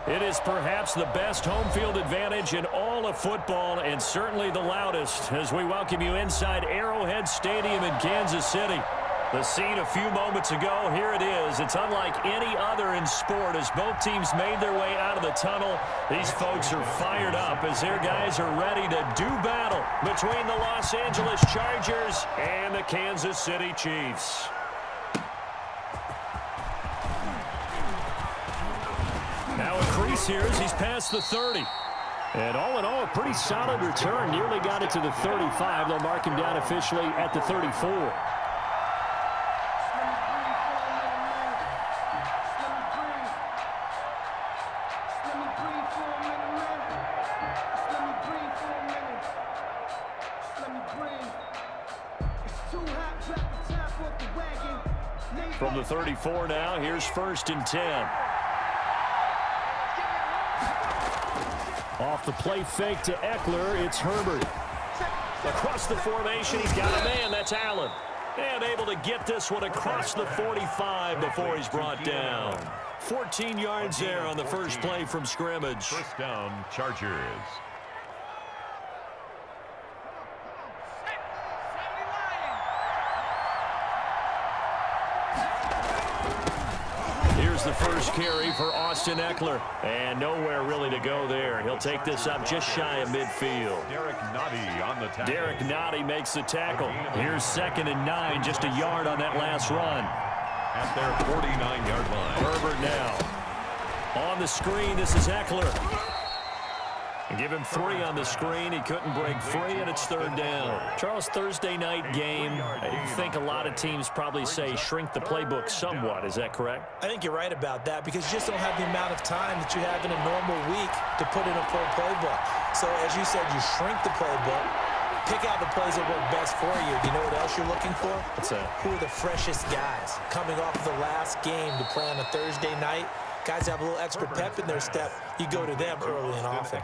It is perhaps the best home field advantage in all of football, and certainly the loudest, as we welcome you inside Arrowhead Stadium in Kansas City. The scene a few moments ago, here it is. It's unlike any other in sport as both teams made their way out of the tunnel. These folks are fired up as their guys are ready to do battle between the Los Angeles Chargers and the Kansas City Chiefs. Now a crease here as he's past the 30. And all in all, a pretty solid return. Nearly got it to the 35. They'll mark him down officially at the 34. From the 34 now, here's 1st and 10. Off the play fake to Eckler, it's Herbert. Across the formation, he's got a man, that's Allen. And able to get this one across the 45 before he's brought down. 14 yards there on the first play from scrimmage. First down, Chargers. Here's the first carry for Austin Eckler. And nowhere really to go there. He'll take this up just shy of midfield. Derek Nottie on the tackle. Derek Nottie makes the tackle. Here's 2nd and 9, just a yard on that last run. At their 49-yard line. Herbert now. On the screen, this is Eckler. Give him 3 on the screen. He couldn't break free, and it's 3rd down. Charles, Thursday night game, I think a lot of teams probably say shrink the playbook somewhat. Is that correct? I think you're right about that because you just don't have the amount of time that you have in a normal week to put in a full playbook. So, as you said, you shrink the playbook, pick out the plays that work best for you. You know what else you're looking for? What's that? Who are the freshest guys coming off of the last game to play on a Thursday night? Guys have a little extra pep in their step. You go to them early and often.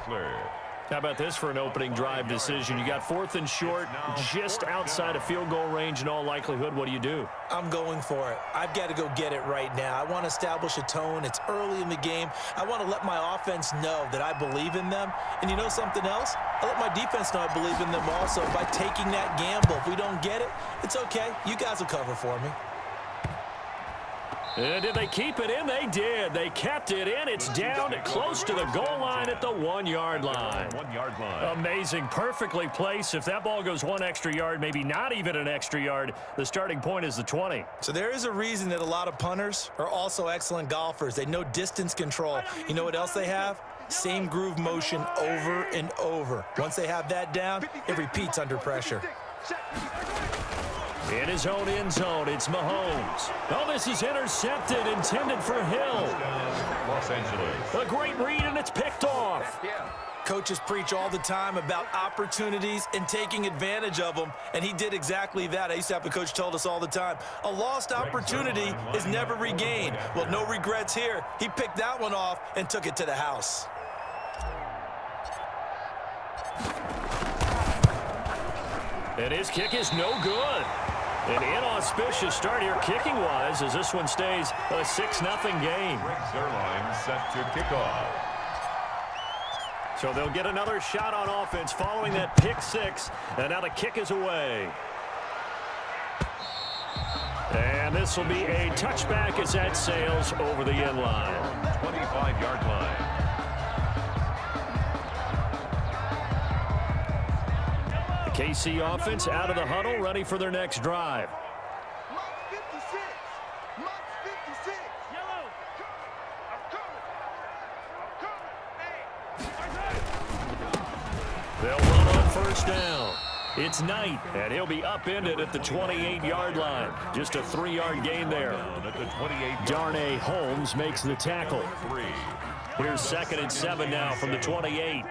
How about this for an opening drive decision? You got 4th and short, just outside of field goal range in all likelihood. What do you do? I'm going for it. I've got to go get it right now. I want to establish a tone. It's early in the game. I want to let my offense know that I believe in them. And you know something else? I let my defense know I believe in them also by taking that gamble. If we don't get it, it's okay. You guys will cover for me. And did they keep it in? They did. They kept it in. It's down close to the goal line at the 1-yard line. 1-yard line. Amazing. Perfectly placed. If that ball goes 1 extra yard, maybe not even an extra yard, the starting point is the 20. So there is a reason that a lot of punters are also excellent golfers. They know distance control. You know what else they have? Same groove motion over and over. Once they have that down, it repeats under pressure. In his own end zone, it's Mahomes. Oh, this is intercepted, intended for Hill. Los Angeles. A great read, and it's picked off. Coaches preach all the time about opportunities and taking advantage of them, and he did exactly that. I used to have a coach told us all the time, a lost opportunity is never regained. Well, no regrets here. He picked that one off and took it to the house. And his kick is no good. An inauspicious start here kicking-wise as this one stays a 6-0 game. Greg Zuerlein set to kick off. So they'll get another shot on offense following that pick 6. And now the kick is away. And this will be a touchback as that sails over the end line. 25-yard line. KC offense out of the huddle, ready for their next drive. They'll run on 1st down. It's Knight, and he'll be upended at the 28-yard line. Just a 3-yard gain there. Darnay Holmes makes the tackle. Here's 2nd and 7 now from the 28.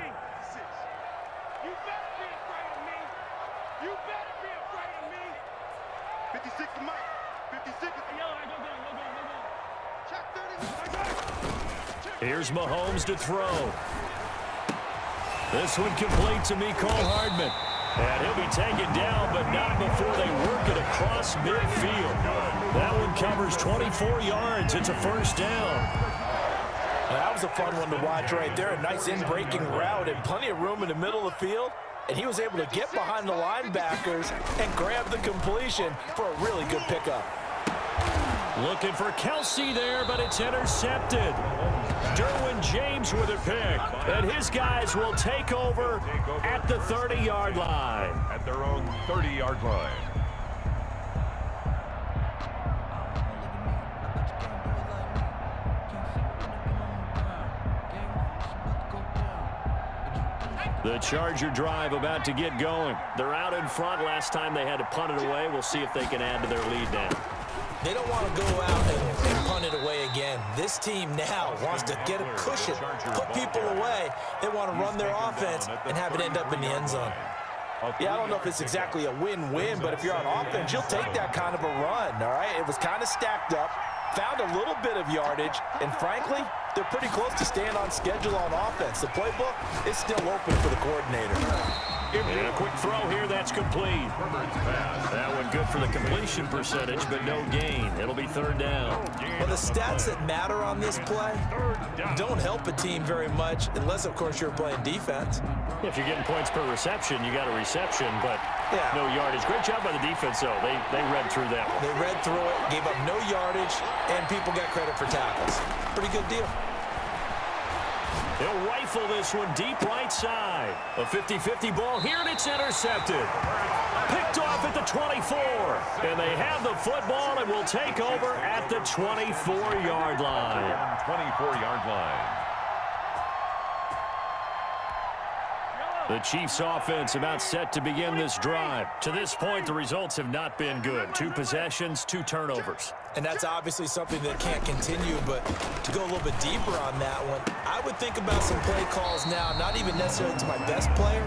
Here's Mahomes to throw. This one complete to Mecole Hardman. And he'll be taken down, but not before they work it across midfield. That one covers 24 yards. It's a 1st down. That was a fun one to watch right there. A nice in-breaking route and plenty of room in the middle of the field. And he was able to get behind the linebackers and grab the completion for a really good pickup. Looking for Kelsey there, but it's intercepted. Derwin James with a pick. And his guys will take over at the 30-yard line. At their own 30-yard line. The Charger drive about to get going. They're out in front. Last time they had to punt it away. We'll see if they can add to their lead now. They don't want to go out and punt it away again. This team now wants to get a cushion, put people away. They want to run their offense and have it end up in the end zone. Yeah, I don't know if it's exactly a win-win, but if you're on offense, you'll take that kind of a run, all right? It was kind of stacked up, found a little bit of yardage, and frankly, they're pretty close to staying on schedule on offense. The playbook is still open for the coordinator. And a quick throw here, that's complete. That one good for the completion percentage, but no gain. It'll be third down. Well, the stats that matter on this play don't help a team very much unless, of course, you're playing defense. If you're getting points per reception, you got a reception, but no yardage. Great job by the defense, though. They read through that one. They read through it, gave up no yardage, and people got credit for tackles. Pretty good deal. They'll rifle this one deep right side. A 50-50 ball here, and it's intercepted. Picked off at the 24. And they have the football and will take over at the 24-yard line. 24-yard line. The Chiefs offense about set to begin this drive. To this point, the results have not been good. 2 possessions, 2 turnovers. And that's obviously something that can't continue, but to go a little bit deeper on that one, I would think about some play calls now, not even necessarily to my best player,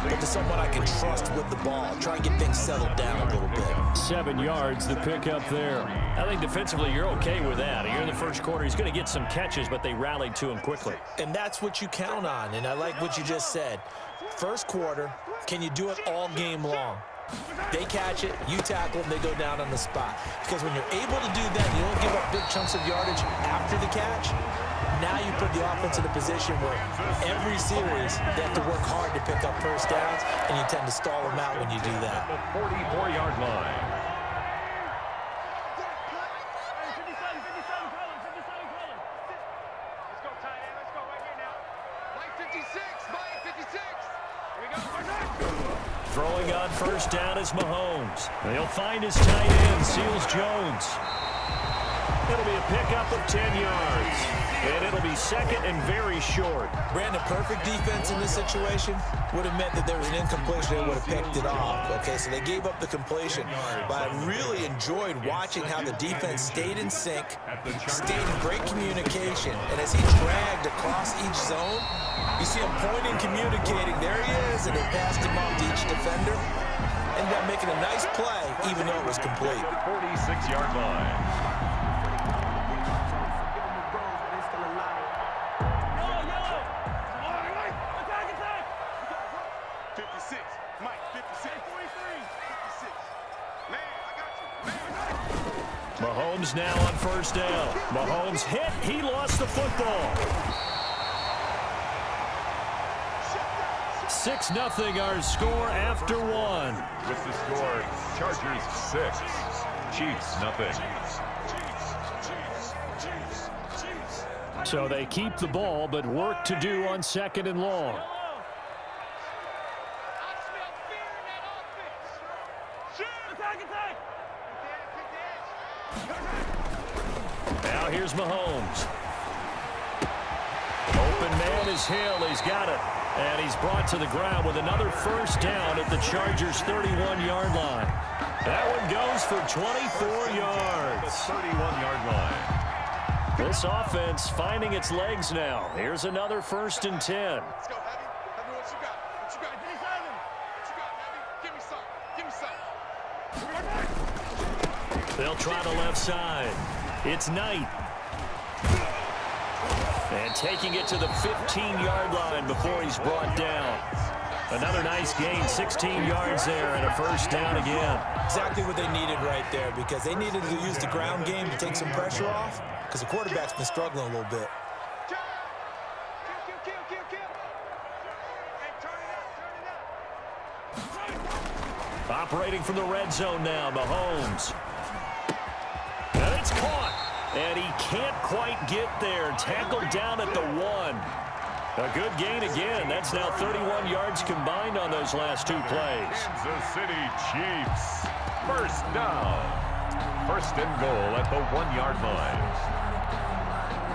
but to someone I can trust with the ball. Try and get things settled down a little bit. 7 yards, the pickup there. I think defensively you're okay with that. Here in the first quarter, he's going to get some catches, but they rallied to him quickly. And that's what you count on, and I like what you just said. First quarter, can you do it all game long? They catch it, you tackle them, they go down on the spot. Because when you're able to do that, you don't give up big chunks of yardage after the catch. Now you put the offense in a position where every series they have to work hard to pick up first downs, and you tend to stall them out when you do that. The 44-yard line. Throwing on first down is Mahomes. They'll find his tight end, Seals Jones. It'll be a pickup of 10 yards. And it'll be second and very short. Brandon, perfect defense in this situation would have meant that there was an incompletion. They would have picked it off. Okay, so they gave up the completion. But I really enjoyed watching how the defense stayed in sync, stayed in great communication. And as he dragged across each zone, you see him pointing, communicating. There he is, and they passed him off to each defender. Ended up making a nice play, even though it was complete. 46-yard line. Mahomes now on first down. Mahomes hit. He lost the football. 6-0 our score after 1. With the score, Chargers 6, Chiefs nothing. So they keep the ball, but work to do on second and long. Now here's Mahomes. Open man is Hill. He's got it. And he's brought to the ground with another first down at the Chargers' 31-yard line. That one goes for 24 yards. The 31-yard line. This offense finding its legs now. Here's another 1st and 10. Let's go, Heavy. Heavy, what you got? What you got? What you got, Heavy? Give me some. Give me some. They'll try the left side. It's Knight. And taking it to the 15-yard line before he's brought down. Another nice gain, 16 yards there, and a first down again. Exactly what they needed right there, because they needed to use the ground game to take some pressure off, because the quarterback's been struggling a little bit. Hey, turn it up. Operating from the red zone now, Mahomes. And it's caught. And he can't quite get there. Tackled down at the 1. A good gain again. That's now 31 yards combined on those last 2 plays. Kansas City Chiefs. First down. First and goal at the 1-yard line.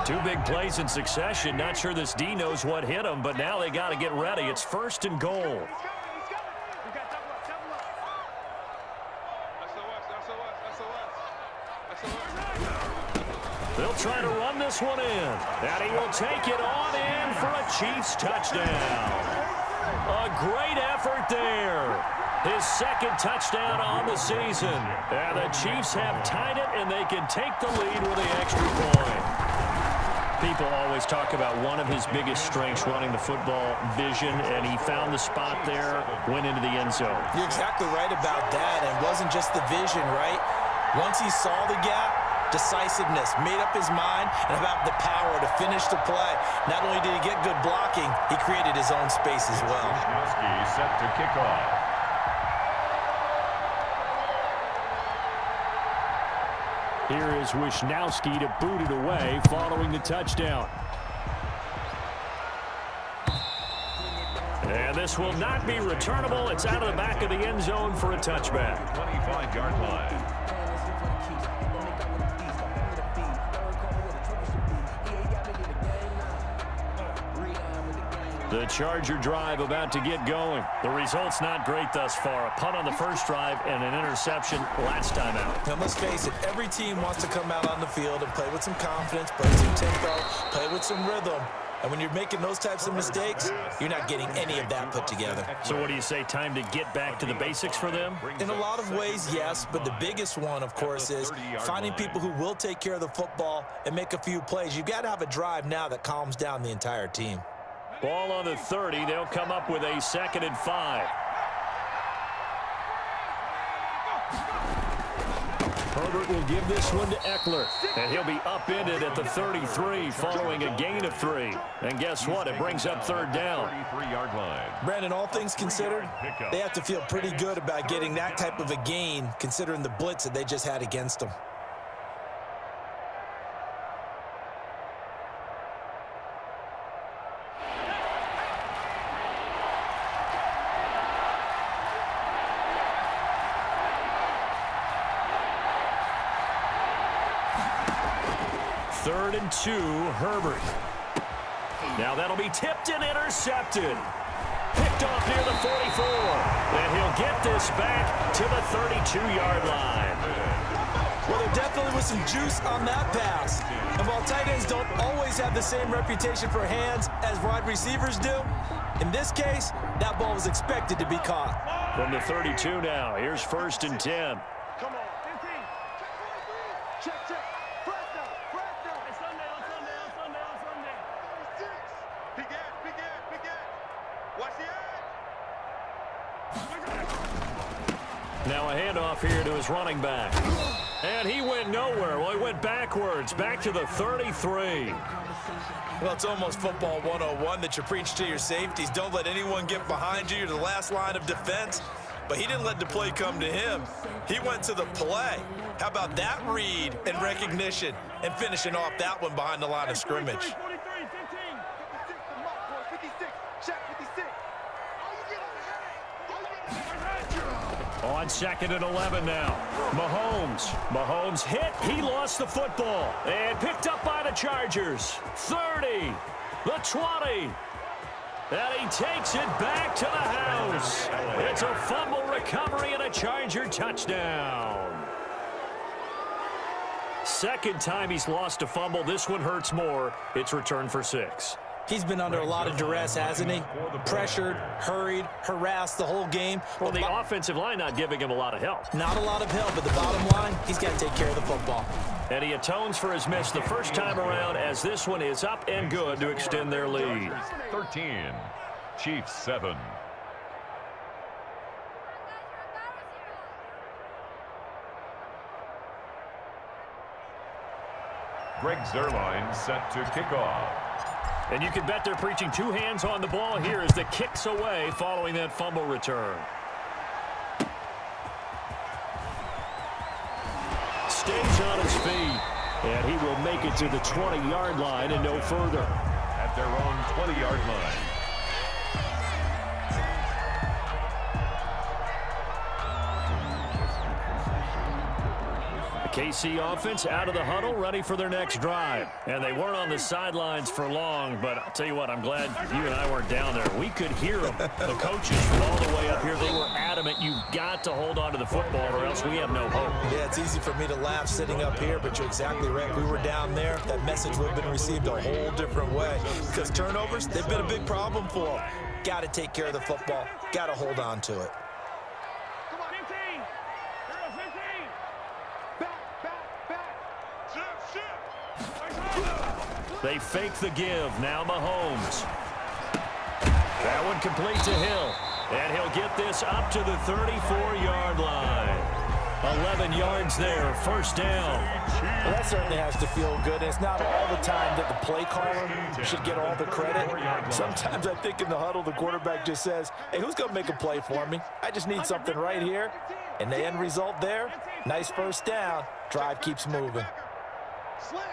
2 big plays in succession. Not sure this D knows what hit him, but now they got to get ready. It's first and goal. They'll try to run this one in. And he will take it on in for a Chiefs touchdown. A great effort there. His second touchdown on the season. And the Chiefs have tied it, and they can take the lead with the extra point. People always talk about one of his biggest strengths running the football, vision, and he found the spot there, went into the end zone. You're exactly right about that, and it wasn't just the vision, right? Once he saw the gap, decisiveness, made up his mind, and about the power to finish the play. Not only did he get good blocking, he created his own space as well. Wisniewski set to kick off. Here is Wisniewski to boot it away following the touchdown. And this will not be returnable. It's out of the back of the end zone for a touchback. 25-yard line. The Charger drive about to get going. The result's not great thus far. A punt on the first drive and an interception last time out. Now, let's face it, every team wants to come out on the field and play with some confidence, play with some tempo, play with some rhythm. And when you're making those types of mistakes, you're not getting any of that put together. So what do you say, time to get back to the basics for them? In a lot of ways, yes, but the biggest one, of course, is finding people who will take care of the football and make a few plays. You've got to have a drive now that calms down the entire team. Ball on the 30. They'll come up with a 2nd and 5. Herbert will give this one to Eckler. And he'll be upended at the 33 following a gain of 3. And guess what? It brings up 3rd down. 33-yard line. Brandon, all things considered, they have to feel pretty good about getting that type of a gain considering the blitz that they just had against them. Third and 2, Herbert. Now that'll be tipped and intercepted. Picked off near the 44. And he'll get this back to the 32-yard line. Well, there definitely was some juice on that pass. And while tight ends don't always have the same reputation for hands as wide receivers do, in this case, that ball was expected to be caught. From the 32 now, here's 1st and 10. Come on. 15. Check, check. Press down. It's Sunday. 36. Big end. Watch the edge. Now a handoff here to his running back. And he went nowhere. Well, he went backwards, back to the 33. Well, it's almost football 101 that you preach to your safeties. Don't let anyone get behind you. You're the last line of defense. But he didn't let the play come to him. He went to the play. How about that read and recognition and finishing off that one behind the line of scrimmage? 43, 15. 56, the mark, boy. 56. Check 56. On 2nd and 11 now. Mahomes hit. He lost the football. And picked up by the Chargers. 30. The 20. And he takes it back to the house. It's a fumble recovery and a Charger touchdown. Second time he's lost a fumble. This one hurts more. It's returned for 6. He's been under a lot of duress, hasn't he? Pressured, hurried, harassed the whole game. Well, the offensive line not giving him a lot of help. Not a lot of help, but the bottom line, he's got to take care of the football. And he atones for his miss the first time around as this one is up and good to extend their lead. 13. Chiefs 7. Greg Zuerlein set to kick off. And you can bet they're preaching two hands on the ball here as the kick's away following that fumble return. Stays on his feet, and he will make it to the 20-yard line and no further. At their own 20-yard line. KC offense out of the huddle, ready for their next drive. And they weren't on the sidelines for long, but I'll tell you what, I'm glad you and I weren't down there. We could hear them. The coaches from all the way up here, they were adamant, you've got to hold on to the football or else we have no hope. Yeah, it's easy for me to laugh sitting up here, but you're exactly right. If we were down there, that message would have been received a whole different way. Because turnovers, they've been a big problem for them. Got to take care of the football. Got to hold on to it. Come on, 15. Here goes 15. Back. Shift. They fake the give. Now Mahomes. That one complete to Hill. And he'll get this up to the 34-yard line. 11 yards there, first down. Well, that certainly has to feel good. And it's not all the time that the play caller should get all the credit. Sometimes I think in the huddle, the quarterback just says, hey, who's going to make a play for me? I just need something right here. And the end result there, nice first down. Drive keeps moving. Slam.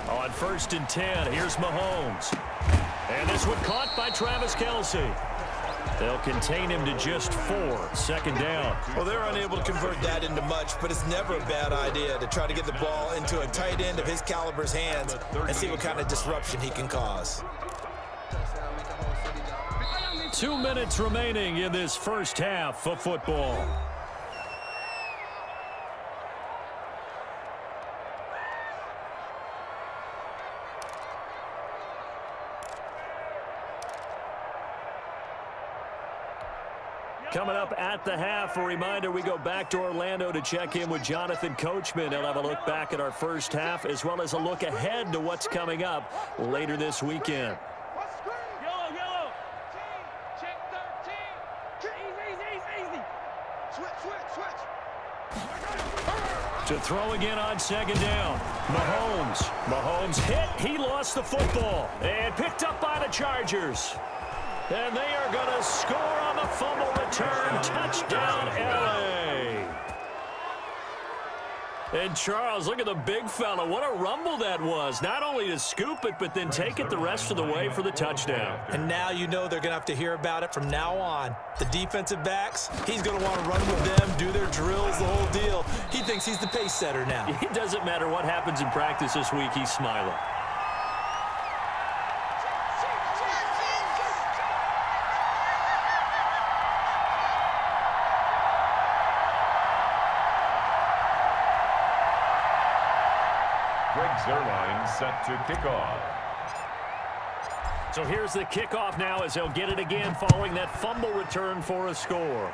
On 1st and 10, here's Mahomes. And this one caught by Travis Kelce. They'll contain him to just 4. Second down. Well, they're unable to convert that into much, but it's never a bad idea to try to get the ball into a tight end of his caliber's hands and see what kind of disruption he can cause. 2 minutes remaining in this first half of football. Coming up at the half, a reminder, we go back to Orlando to check in with Jonathan Coachman. He'll have a look back at our first half as well as a look ahead to what's coming up later this weekend. Yellow. Check 13. Easy. Switch. To throw again on second down. Mahomes hit. He lost the football and picked up by the Chargers. And they are going to score on the fumble return. Touchdown, L.A. And Charles, look at the big fella. What a rumble that was. Not only to scoop it, but then take it the rest of the way for the touchdown. And now you know they're going to have to hear about it from now on. The defensive backs, he's going to want to run with them, do their drills, the whole deal. He thinks he's the pace setter now. It doesn't matter what happens in practice this week. He's smiling. Zerline set to kick off. So here's the kickoff now as he'll get it again following that fumble return for a score.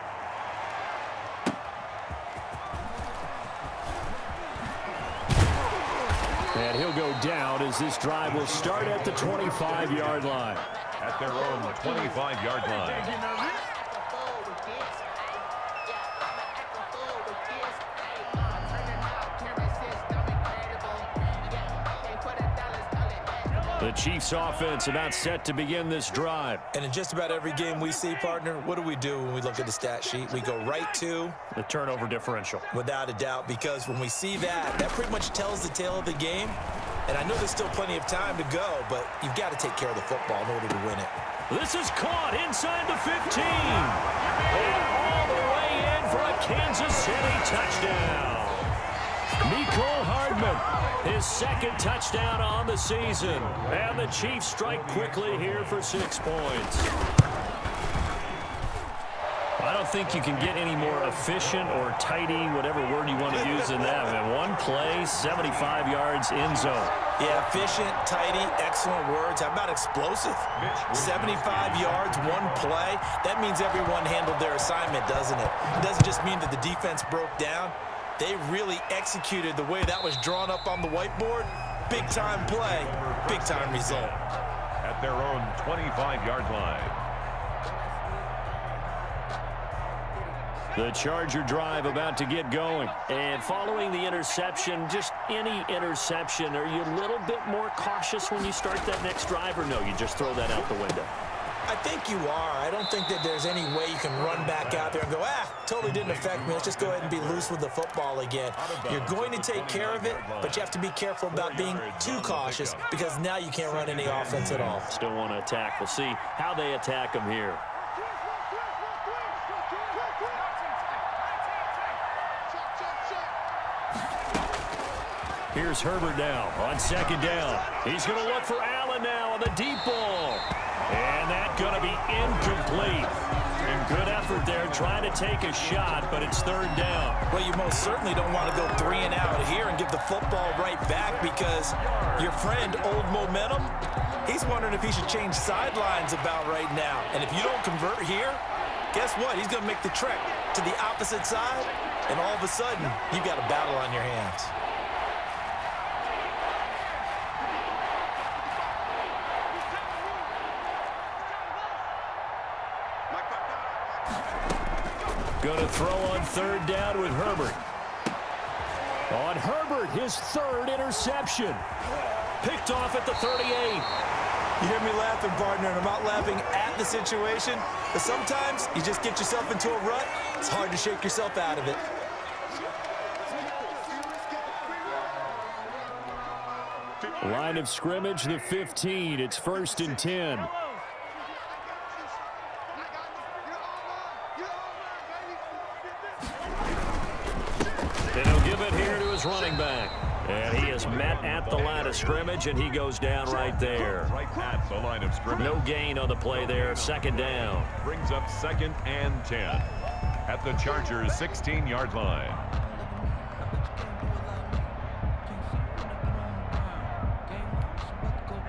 And he'll go down as this drive will start at the 25-yard line. At their own 25-yard line. The Chiefs offense about set to begin this drive. And in just about every game we see, partner, what do when we look at the stat sheet? We go right to the turnover differential. Without a doubt, because when we see that, that pretty much tells the tale of the game. And I know there's still plenty of time to go, but you've got to take care of the football in order to win it. This is caught inside the 15. And all the way in for a Kansas City touchdown. Mecole Hardman, his second touchdown on the season. And the Chiefs strike quickly here for 6 points. I don't think you can get any more efficient or tidy, whatever word you want to use in that. Man, one play, 75 yards in zone. Yeah, efficient, tidy, excellent words. How about explosive? 75 yards, one play. That means everyone handled their assignment, doesn't it? It doesn't just mean that the defense broke down. They really executed the way that was drawn up on the whiteboard. Big-time play, big-time result. At their own 25-yard line. The Charger drive about to get going. And following the interception, just any interception, are you a little bit more cautious when you start that next drive, or no, you just throw that out the window? I think you are. I don't think that there's any way you can run back out there and go, totally didn't affect me. Let's just go ahead and be loose with the football again. You're going to take care of it, but you have to be careful about being too cautious because now you can't run any offense at all. Still want to attack. We'll see how they attack them here. Here's Herbert now on second down. He's going to look for Allen now on the deep ball. And that's going to be incomplete. And good effort there trying to take a shot, but it's third down. Well, you most certainly don't want to go 3 and out here and give the football right back because your friend, Old Momentum, he's wondering if he should change sidelines about right now. And if you don't convert here, guess what? He's going to make the trek to the opposite side, and all of a sudden, you've got a battle on your hands. Going to throw on third down with Herbert. On Herbert, his third interception. Picked off at the 38. You hear me laughing, partner, and I'm not laughing at the situation, but sometimes you just get yourself into a rut. It's hard to shake yourself out of it. Line of scrimmage, the 15. It's 1st and 10. And he'll give it here to his running back. And he is met at the line of scrimmage, and he goes down right there. Right at the line of scrimmage. No gain on the play there. Second down. Brings up 2nd and 10 at the Chargers' 16-yard line.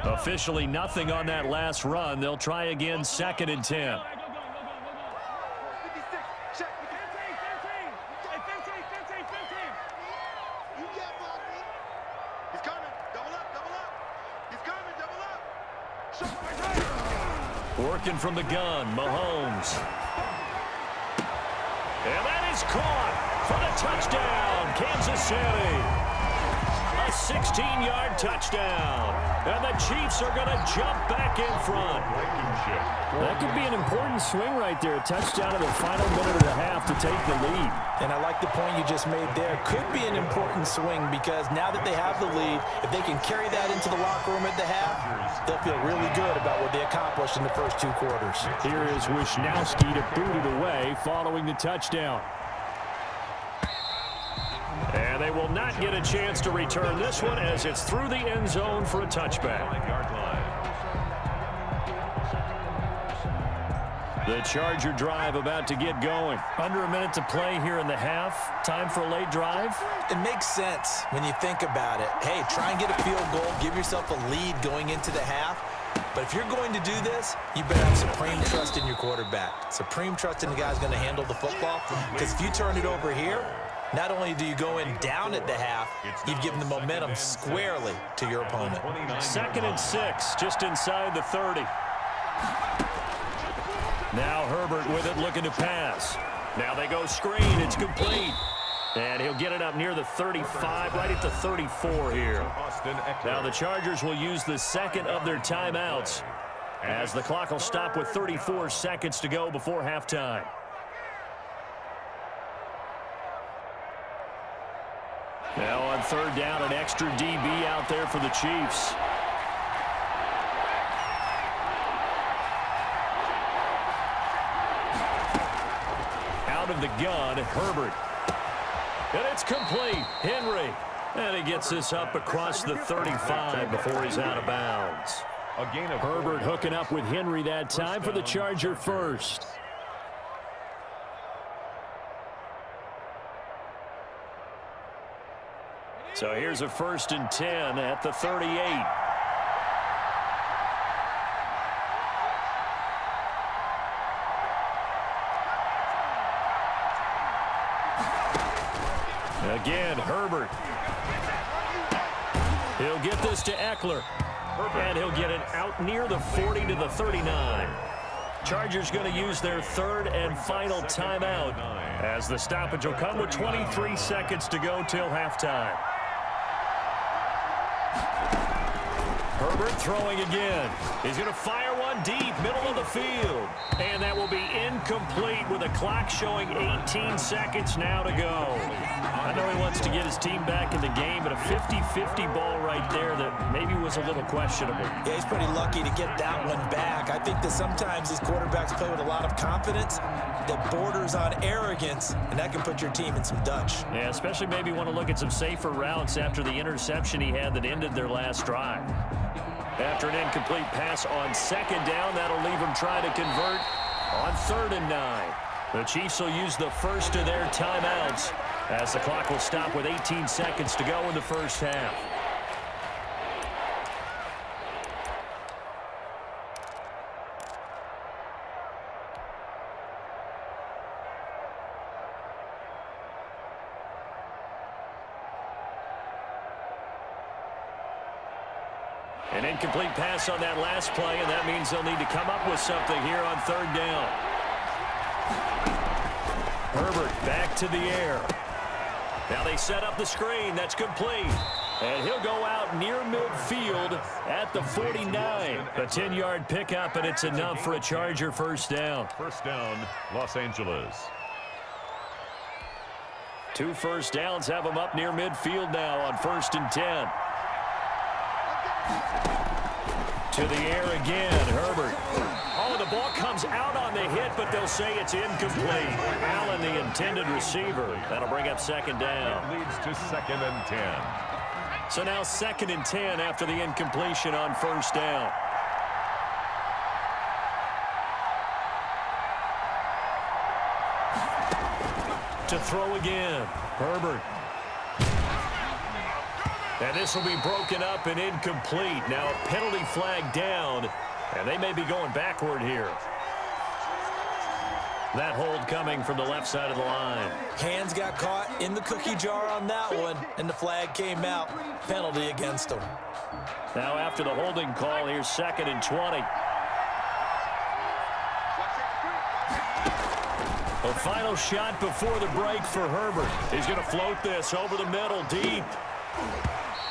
Officially nothing on that last run. They'll try again, 2nd and 10. Working from the gun, Mahomes. And that is caught for the touchdown, Kansas City. A 16-yard touchdown. And the Chiefs are going to jump back in front. That could be an important swing right there. A touchdown in the final minute of the half to take the lead. And I like the point you just made there. Could be an important swing because now that they have the lead, if they can carry that into the locker room at the half, they'll feel really good about what they accomplished in the first 2 quarters. Here is Wisnowski to boot it away following the touchdown. And they will not get a chance to return this one as it's through the end zone for a touchback. The Charger drive about to get going. Under a minute to play here in the half. Time for a late drive. It makes sense when you think about it. Hey, try and get a field goal. Give yourself a lead going into the half. But if you're going to do this, you better have supreme trust in your quarterback. Supreme trust in the guy's going to handle the football. Because if you turn it over here, not only do you go in down at the half, you've given the momentum squarely to your opponent. 2nd and 6, just inside the 30. Now Herbert with it, looking to pass. Now they go screen. It's complete. And he'll get it up near the 35, right at the 34 here. Now the Chargers will use the second of their timeouts as the clock will stop with 34 seconds to go before halftime. Now on third down, an extra DB out there for the Chiefs. Out of the gun, Herbert. And it's complete. Henry. And he gets this up across the 35 before he's out of bounds. Herbert hooking up with Henry that time for the Charger first. So here's a 1st and 10 at the 38. Again, Herbert. He'll get this to Eckler. And he'll get it out near the 40 to the 39. Chargers going to use their third and final timeout As the stoppage will come with 23 seconds to go till halftime. Herbert throwing again. He's going to fire one deep, middle of the field. And that will be incomplete with a clock showing 18 seconds now to go. I know he wants to get his team back in the game, but a 50-50 ball right there that maybe was a little questionable. Yeah, he's pretty lucky to get that one back. I think that sometimes these quarterbacks play with a lot of confidence that borders on arrogance, and that can put your team in some Dutch. Yeah, especially maybe want to look at some safer routes after the interception he had that ended their last drive. After an incomplete pass on second down, that'll leave them trying to convert on 3rd and 9. The Chiefs will use the first of their timeouts as the clock will stop with 18 seconds to go in the first half. An incomplete pass on that last play, and that means they'll need to come up with something here on 3rd down. Herbert back to the air. Now they set up the screen. That's complete. And he'll go out near midfield at the 49. A 10-yard pickup, and it's enough for a Charger first down. First down, Los Angeles. 2 first downs have them up near midfield now on 1st and 10. To the air again, Herbert. Oh, the ball comes out on the hit, but they'll say it's incomplete. Allen, the intended receiver. That'll bring up 2nd down. It leads to 2nd and 10. So now 2nd and 10 after the incompletion on 1st down. To throw again, Herbert. And this will be broken up and incomplete. Now a penalty flag down, and they may be going backward here. That hold coming from the left side of the line. Hands got caught in the cookie jar on that one, and the flag came out. Penalty against them. Now after the holding call, here's 2nd and 20. A final shot before the break for Herbert. He's going to float this over the middle, deep.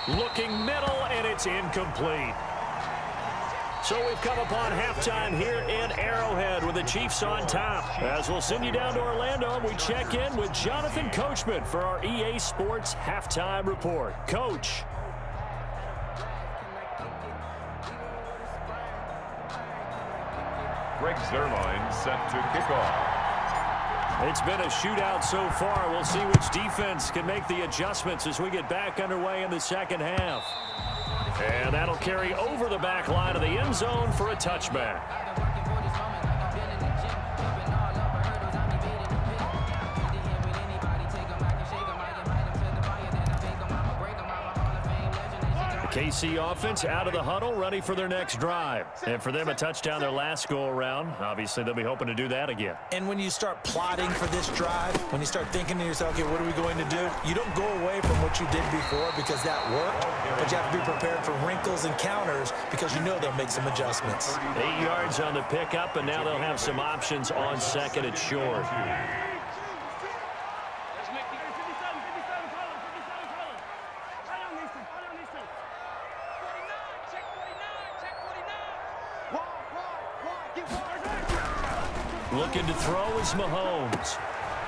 Looking middle, and it's incomplete. So we've come upon halftime here in Arrowhead with the Chiefs on top. As we'll send you down to Orlando, and we check in with Jonathan Coachman for our EA Sports Halftime Report. Coach. Greg Zerline set to kick off. It's been a shootout so far. We'll see which defense can make the adjustments as we get back underway in the second half. And that'll carry over the back line of the end zone for a touchback. KC offense out of the huddle, ready for their next drive. And for them, a touchdown their last go-around. Obviously, they'll be hoping to do that again. And when you start plotting for this drive, when you start thinking to yourself, okay, what are we going to do? You don't go away from what you did before because that worked, but you have to be prepared for wrinkles and counters because you know they'll make some adjustments. 8 yards on the pickup, and now they'll have some options on 2nd and short. Looking to throw is Mahomes.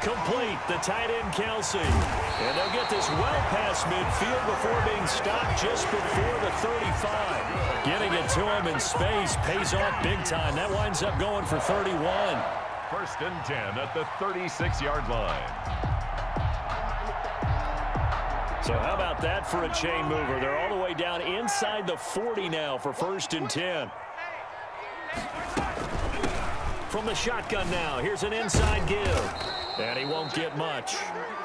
Complete, the tight end Kelsey. And they'll get this well past midfield before being stopped just before the 35. Getting it to him in space pays off big time. That winds up going for 31. 1st and 10 at the 36-yard line. So how about that for a chain mover? They're all the way down inside the 40 now for 1st and 10. From the shotgun now, here's an inside give. And he won't get much.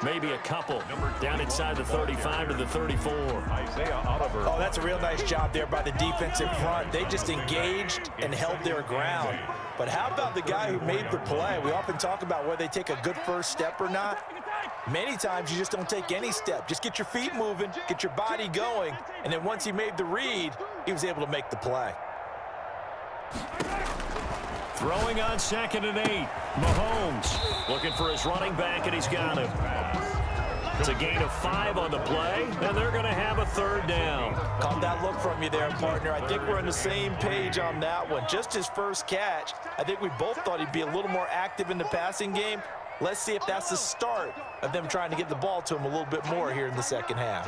Maybe a couple. Down inside the 35 to the 34. Isaiah Oliver. Oh, that's a real nice job there by the defensive front. They just engaged and held their ground. But how about the guy who made the play? We often talk about whether they take a good first step or not. Many times you just don't take any step. Just get your feet moving, get your body going, and then once he made the read, he was able to make the play. Throwing on 2nd and 8. Mahomes looking for his running back, and he's got him. It's a gain of 5 on the play, and they're going to have a 3rd down. Caught that look from you there, partner. I think we're on the same page on that one. Just his first catch. I think we both thought he'd be a little more active in the passing game. Let's see if that's the start of them trying to get the ball to him a little bit more here in the second half.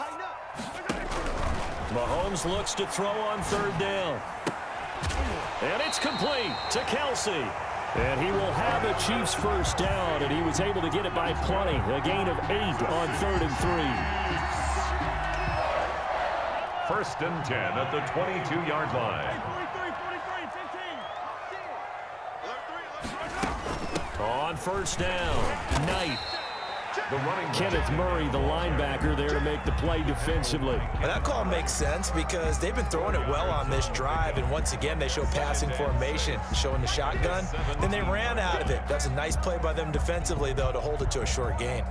Mahomes looks to throw on 3rd down. And it's complete to Kelsey. And he will have a Chiefs first down, and he was able to get it by plenty. A gain of 8 on 3rd and 3. 1st and 10 at the 22-yard line. 43, On 1st down, Knight. The running Kenneth Murray, the linebacker, there to make the play defensively. And that call makes sense because they've been throwing it well on this drive, and once again they show passing formation, showing the shotgun. Then they ran out of it. That's a nice play by them defensively, though, to hold it to a short gain.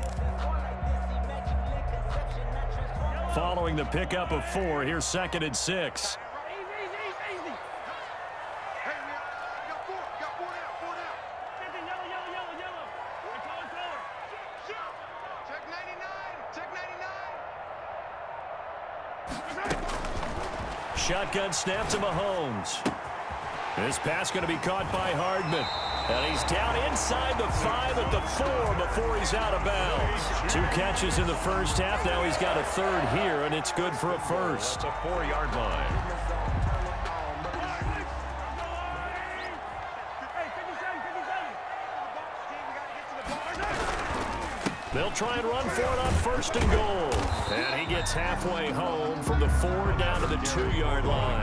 Following the pickup of 4, here's 2nd and 6. Shotgun snap to Mahomes. This pass going to be caught by Hardman. And he's down inside the 5 at the 4 before he's out of bounds. 2 catches in the first half. Now he's got a 3rd here, and it's good for a first. at the 4-yard line. They'll try and run for it on 1st and goal. And he gets halfway home from the 4 down to the 2-yard line.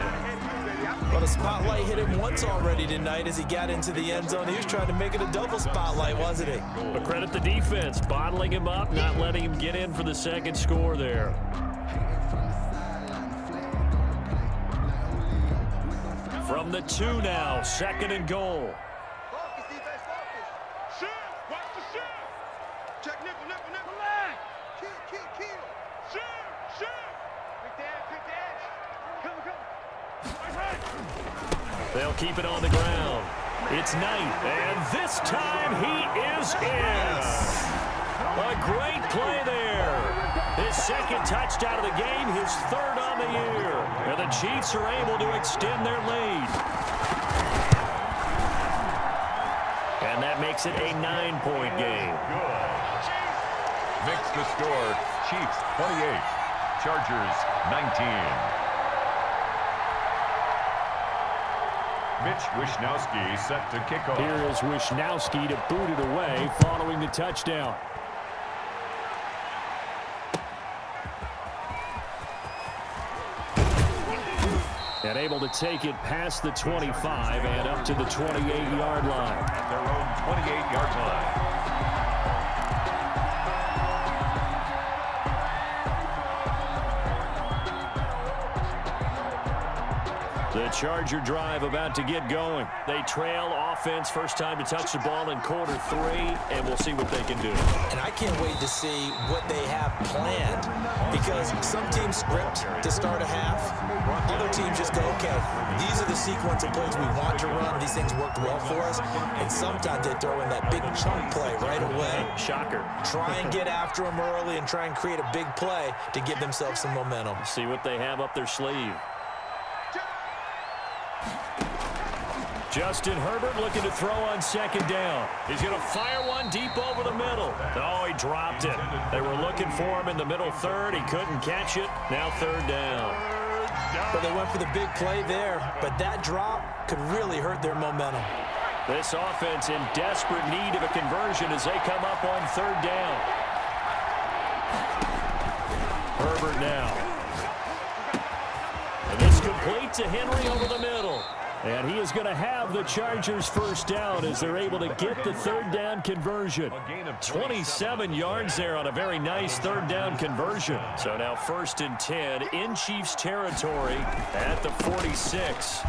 Well, the spotlight hit him once already tonight as he got into the end zone. He was trying to make it a double spotlight, wasn't he? But credit the defense, bottling him up, not letting him get in for the 2nd score there. From the 2 now, 2nd and goal. Focus, defense, focus. Shoot! Watch the shoot! Check nickel, nickel, nickel. Kill, kill, kill. Shoot! Shoot! Pick the edge, Come, come. They'll keep it on the ground. It's Knight, and this time he is in. A great play there. His 2nd touchdown of the game, his 3rd on the year. And the Chiefs are able to extend their lead. And that makes it a 9-point game. Makes the score Chiefs 28, Chargers 19. Mitch Wishnowsky set to kick off. Here is Wishnowsky to boot it away following the touchdown. And able to take it past the 25 and up to the 28-yard line. At their own 28-yard line. The Charger drive about to get going. They trail offense, first time to touch the ball in quarter 3, and we'll see what they can do. And I can't wait to see what they have planned, because some teams script to start a half. Other teams just go, okay, these are the sequence of plays we want to run. These things worked well for us. And sometimes they throw in that big chunk play right away. Shocker. Try and get after them early and try and create a big play to give themselves some momentum. See what they have up their sleeve. Justin Herbert looking to throw on 2nd down. He's going to fire one deep over the middle. Oh, he dropped it. They were looking for him in the middle 3rd. He couldn't catch it. Now 3rd down. But they went for the big play there, but that drop could really hurt their momentum. This offense in desperate need of a conversion as they come up on 3rd down. Herbert now. And this complete to Henry over the middle. And he is going to have the Chargers first down as they're able to get the 3rd down conversion. 27 yards there on a very nice 3rd down conversion. So now 1st and 10 in Chiefs territory at the 46.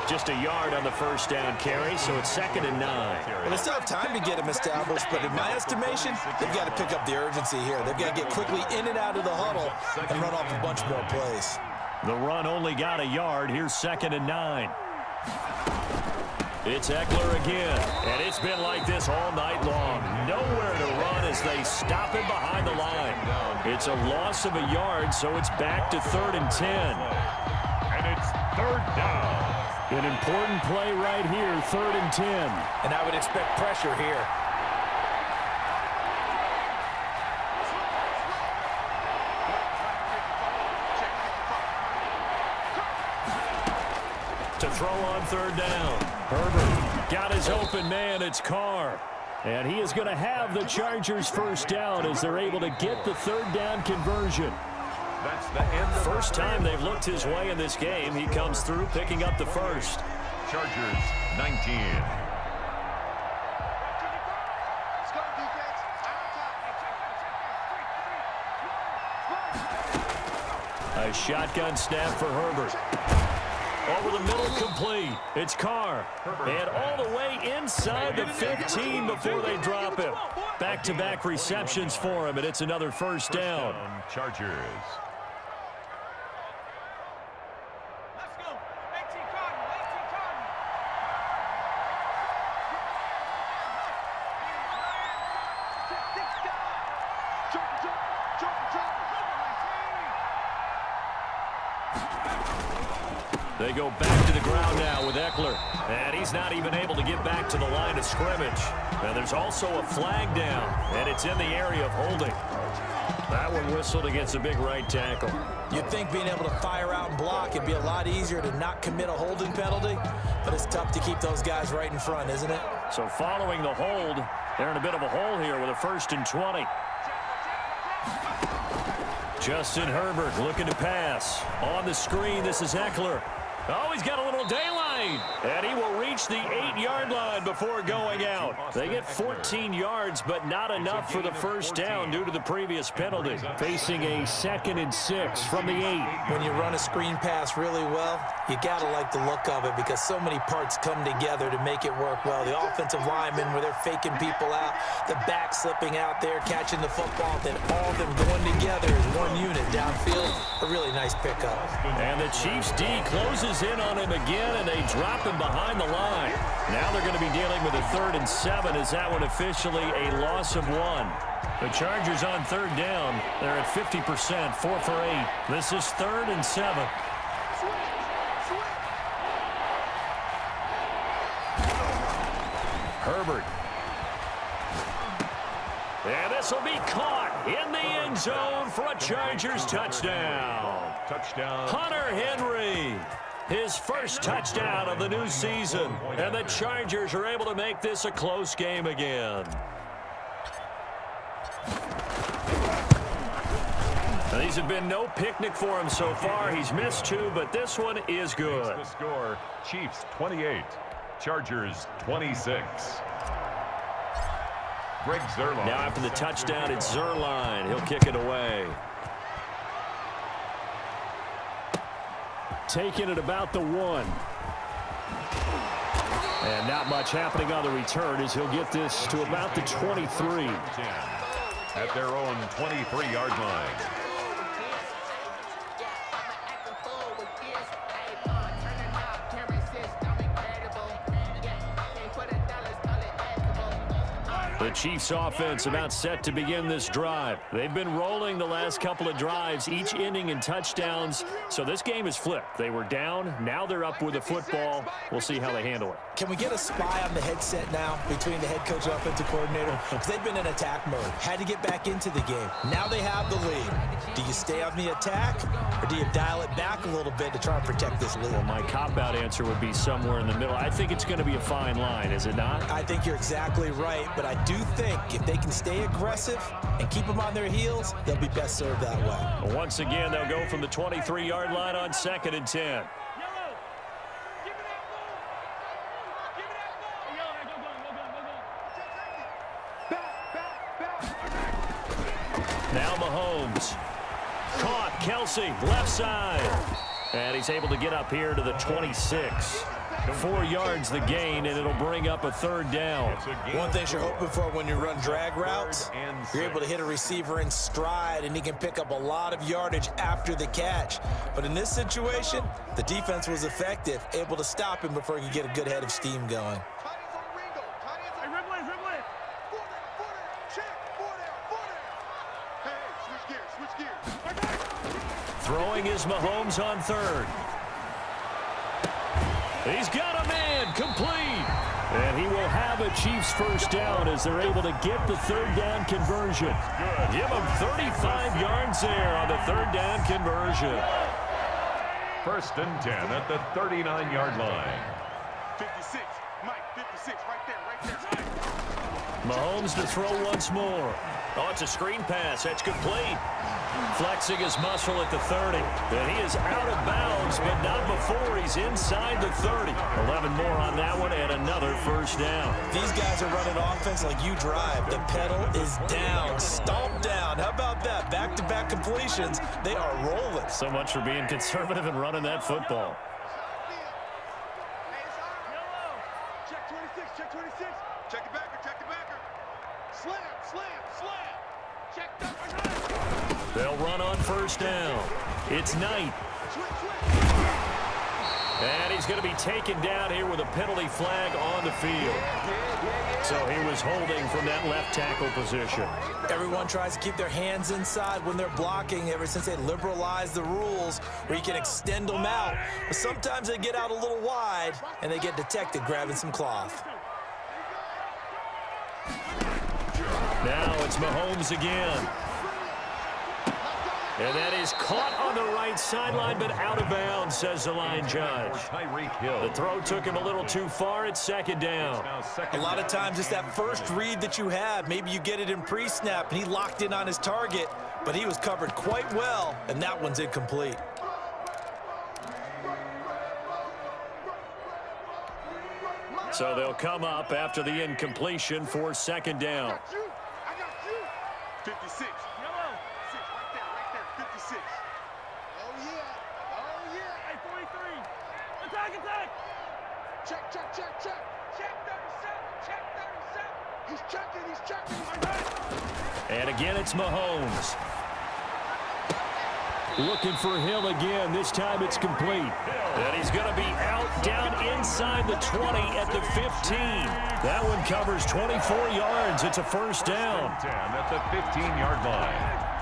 Just a yard on the first down carry, so it's 2nd and 9. Well, they still have time to get them established, but in my estimation, they've got to pick up the urgency here. They've got to get quickly in and out of the huddle and run off a bunch more plays. The run only got a yard. Here's 2nd and 9. It's Eckler again, and it's been like this all night long. Nowhere to run as they stop him behind the line. It's a loss of a yard, so it's back to 3rd and 10. And it's 3rd down. An important play right here, 3rd and 10. And I would expect pressure here. To throw on 3rd down. Herbert got his open man. It's Carr. And he is going to have the Chargers first down as they're able to get the 3rd down conversion. That's the end of First time they've looked his way in this game. He comes through picking up the first. Chargers 19. Let's go, defense. A shotgun snap for Herbert. Over the middle, complete. It's Carr. And all the way inside the 15 before they drop him. Back-to-back receptions for him, and it's another first down. Chargers. Let's go. 18 Cardinal. 18 Cardinal. They go back to the ground now with Eckler. And he's not even able to get back to the line of scrimmage. And there's also a flag down, and it's in the area of holding. That one whistled against a big right tackle. You'd think being able to fire out and block, it'd be a lot easier to not commit a holding penalty, but it's tough to keep those guys right in front, isn't it? So following the hold, they're in a bit of a hole here with a 1st and 20. Justin Herbert looking to pass. On the screen, this is Eckler. Oh, he's got a little daylight. And he will reach the 8-yard line before going out. They get 14 yards, but not enough for the first down due to the previous penalty. Facing a 2nd and 6 from the 8. When you run a screen pass really well, you got to like the look of it because so many parts come together to make it work well. The offensive linemen where they're faking people out, the back slipping out there, catching the football, then all of them going together as one unit downfield. A really nice pickup. And the Chiefs D closes in on him again, and they drop him behind the line. Now they're going to be dealing with a 3rd and 7 as that one officially a loss of 1. The Chargers on 3rd down. They're at 50%, 4 for 8. This is 3rd and 7. Herbert. And this will be caught in the end zone for a Chargers touchdown. Touchdown. Hunter Henry. His first touchdown of the new season. And the Chargers are able to make this a close game again. Now, these have been no picnic for him so far. He's missed 2, but this one is good. The score, Chiefs 28, Chargers 26. Greg Zuerlein. Now after the touchdown, it's Zuerlein. He'll kick it away. Taking it about the 1. And not much happening on the return as he'll get this to about the 23. At their own 23-yard line. The Chiefs offense about set to begin this drive. They've been rolling the last couple of drives, each inning in touchdowns. So this game is flipped. They were down. Now they're up with the football. We'll see how they handle it. Can we get a spy on the headset now between the head coach and offensive coordinator? Because they've been in attack mode. Had to get back into the game. Now they have the lead. Do you stay on the attack or do you dial it back a little bit to try and protect this lead? Well, my cop-out answer would be somewhere in the middle. I think it's going to be a fine line, is it not? I think you're exactly right, but I do think if they can stay aggressive and keep them on their heels, they'll be best served that way. Once again, they'll go from the 23-yard line on 2nd and 10. Now Mahomes. Caught. Kelsey, left side. And he's able to get up here to the 26. 4 yards the gain, and it'll bring up a third down. One thing you're hoping for when you run drag routes, you're able to hit a receiver in stride, and he can pick up a lot of yardage after the catch. But in this situation, the defense was effective, able to stop him before he could get a good head of steam going. Throwing is Mahomes on third. He's got a man, complete. And he will have a Chiefs first down as they're able to get the third down conversion. Give him 35 yards there on the third down conversion. 1st and 10 at the 39-yard line. 56, Mike, 56, right there. Mahomes to throw once more. Oh, it's a screen pass. That's complete. Flexing his muscle at the 30. And he is out of bounds, but not before he's inside the 30. 11 more on that one and another first down. These guys are running offense like you drive. The pedal is down, stomp down. How about that? Back-to-back completions. They are rolling. So much for being conservative and running that football. Check 26, check 26. Check the backer, check the backer. Slam. Check the backer. They'll run on first down. It's Knight. And he's going to be taken down here with a penalty flag on the field. So he was holding from that left tackle position. Everyone tries to keep their hands inside when they're blocking ever since they liberalized the rules where you can extend them out. But sometimes they get out a little wide and they get detected grabbing some cloth. Now it's Mahomes again. And that is caught on the right sideline, but out of bounds, says the line judge. The throw took him a little too far. It's 2nd down. A lot of times it's that first read that you have. Maybe you get it in pre-snap, and he locked in on his target, but he was covered quite well, and that one's incomplete. So they'll come up after the incompletion for 2nd down. I got you. 56. Yellow. 6, right there. 56. Oh, yeah. Hey, 43. Attack. Check. Check 37. He's checking. And again, it's Mahomes. Looking for Hill again. This time it's complete. And he's going to be out down inside the 20 at the 15. That one covers 24 yards. It's a first down. 10 at the 15-yard line.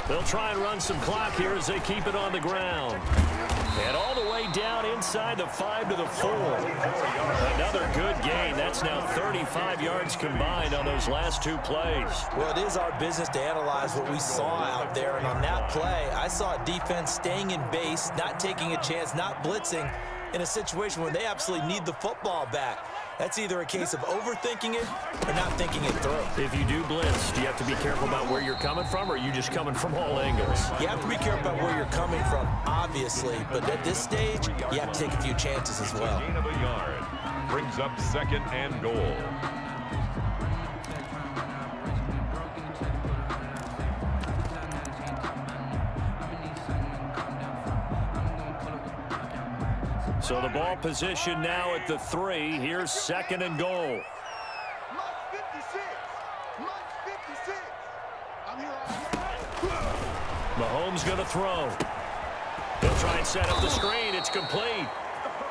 They'll try and run some clock here as they keep it on the ground. And all the way down inside the 5 to the 4. Another good gain. That's now 35 yards combined on those last 2 plays. Well, it is our business to analyze what we saw out there. And on that play, I saw a defense staying in base, not taking a chance, not blitzing in a situation where they absolutely need the football back. That's either a case of overthinking it or not thinking it through. If you do blitz, do you have to be careful about where you're coming from, or are you just coming from all angles? You have to be careful about where you're coming from, obviously. But at this stage, you have to take a few chances as well. Gain of a yard. Brings up 2nd and goal. So the ball position now at the 3. Here's 2nd and goal. Mike 56. I'm here. Mahomes going to throw. He'll try and set up the screen. It's complete.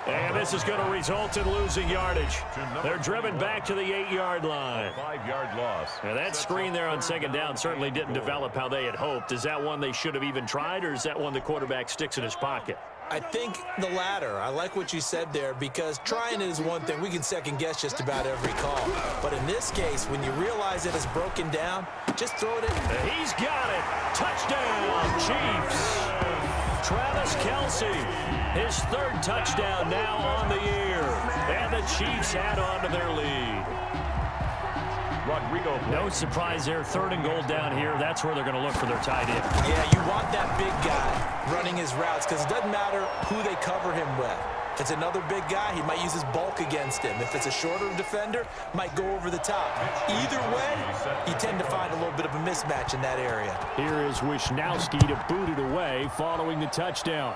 And this is going to result in losing yardage. They're driven back to the 8-yard line. 5-yard loss. And that screen there on 2nd down certainly didn't develop how they had hoped. Is that one they should have even tried, or is that one the quarterback sticks in his pocket? I think the latter. I like what you said there, because trying it is one thing. We can second-guess just about every call. But in this case, when you realize it is broken down, just throw it in. He's got it. Touchdown, Chiefs. Travis Kelce, his 3rd touchdown now on the year. And the Chiefs add on to their lead. Rodrigo. No surprise there. 3rd and goal down here. That's where they're going to look for their tight end. Yeah, you want that big guy running his routes, because it doesn't matter who they cover him with. If it's another big guy, he might use his bulk against him. If it's a shorter defender, might go over the top. Either way, you tend to find a little bit of a mismatch in that area. Here is Wisnowski to boot it away following the touchdown.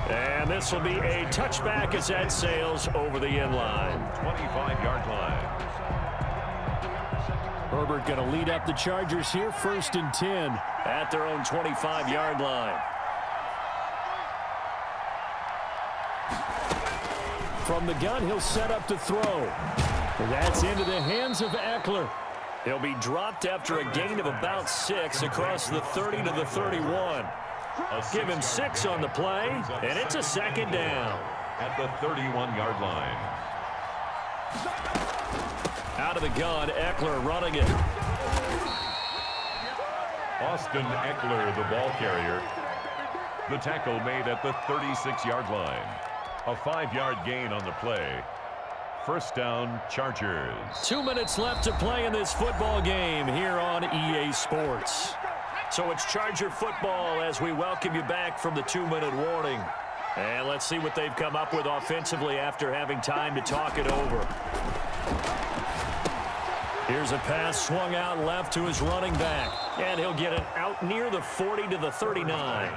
And this will be a touchback as that sails over the end line. 25-yard line. Herbert going to lead up the Chargers here, 1st and 10 at their own 25-yard line. From the gun, he'll set up to throw. And that's into the hands of Eckler. He'll be dropped after a gain of about 6 across the 30 to the 31. Give him 6 on the play, and it's a 2nd down. At the 31-yard line. Out of the gun, Eckler running it. Austin Eckler, the ball carrier. The tackle made at the 36-yard line. A 5-yard gain on the play. 1st down, Chargers. 2 minutes left to play in this football game here on EA Sports. So it's Charger football as we welcome you back from the 2-minute warning. And let's see what they've come up with offensively after having time to talk it over. Here's a pass swung out left to his running back. And he'll get it out near the 40 to the 39.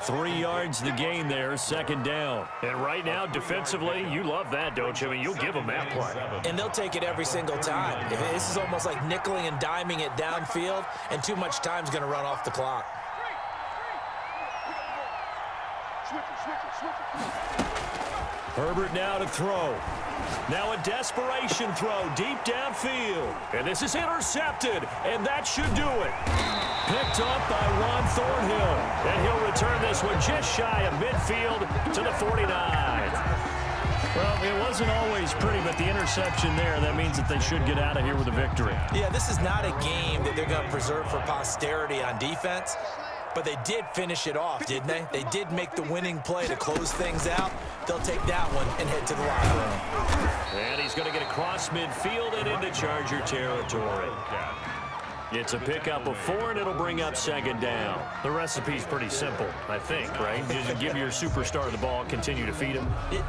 3 yards the gain there, 2nd down. And right now, defensively, you love that, don't you? I mean, you'll give them that play. And they'll take it every single time. This is almost like nickeling and diming it downfield, and too much time's going to run off the clock. Herbert now to throw. Now a desperation throw deep downfield. And this is intercepted, and that should do it. Picked up by Juan Thornhill. And he'll return this one just shy of midfield to the 49. Well, it wasn't always pretty, but the interception there, that means that they should get out of here with a victory. Yeah, this is not a game that they're going to preserve for posterity on defense. But they did finish it off, didn't they? They did make the winning play to close things out. They'll take that one and head to the locker room. And he's going to get across midfield and into Charger territory. It's a pickup of 4, and it'll bring up 2nd down. The recipe's pretty simple, I think, right? Just give your superstar the ball, continue to feed him.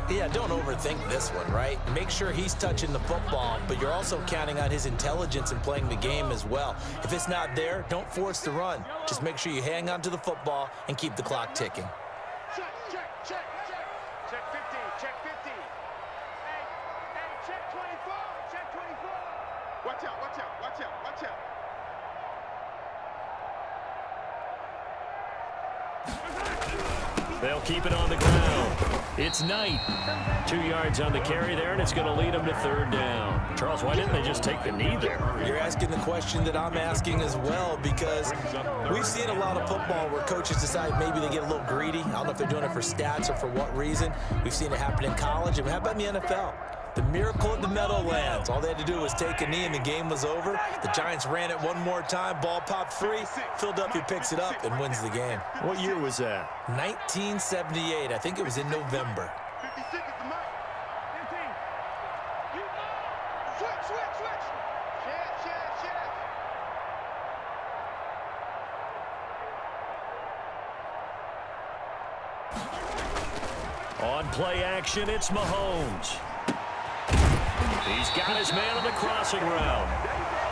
Yeah, don't overthink this one, right? Make sure he's touching the football, but you're also counting on his intelligence in playing the game as well. If it's not there, don't force the run. Just make sure you hang on to the football and keep the clock ticking. Check 50, check 50. Hey, check 24, check 24. Watch out, watch out, watch out, watch out. They'll keep it on the ground. It's Knight. 2 yards on the carry there, and it's going to lead them to 3rd down. Charles, why didn't they just take the knee there? You're asking the question that I'm asking as well, because we've seen a lot of football where coaches decide maybe they get a little greedy. I don't know if they're doing it for stats or for what reason. We've seen it happen in college. And how about in the NFL? The miracle of the Meadowlands. All they had to do was take a knee and the game was over. The Giants ran it one more time. Ball popped free. Philadelphia picks it up and wins the game. What year was that? 1978. I think it was in November. 56 is the mark. 15. Switch. Shift. On play action, it's Mahomes. He's got his man on the crossing route.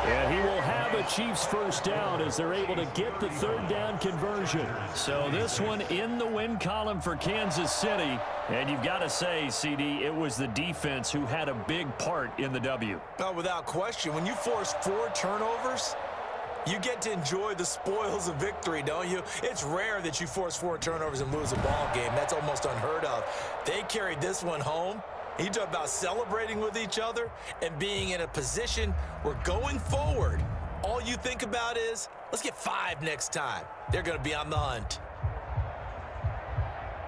And he will have a Chiefs 1st down as they're able to get the 3rd down conversion. So this one in the win column for Kansas City. And you've got to say, CD, it was the defense who had a big part in the W. Oh, without question. When you force 4 turnovers, you get to enjoy the spoils of victory, don't you? It's rare that you force 4 turnovers and lose a ball game. That's almost unheard of. They carried this one home. You talk about celebrating with each other and being in a position where going forward, all you think about is, let's get 5 next time. They're going to be on the hunt.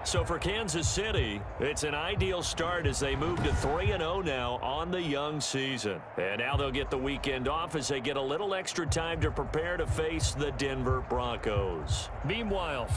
So for Kansas City, it's an ideal start as they move to 3-0 now on the young season. And now they'll get the weekend off as they get a little extra time to prepare to face the Denver Broncos. Meanwhile,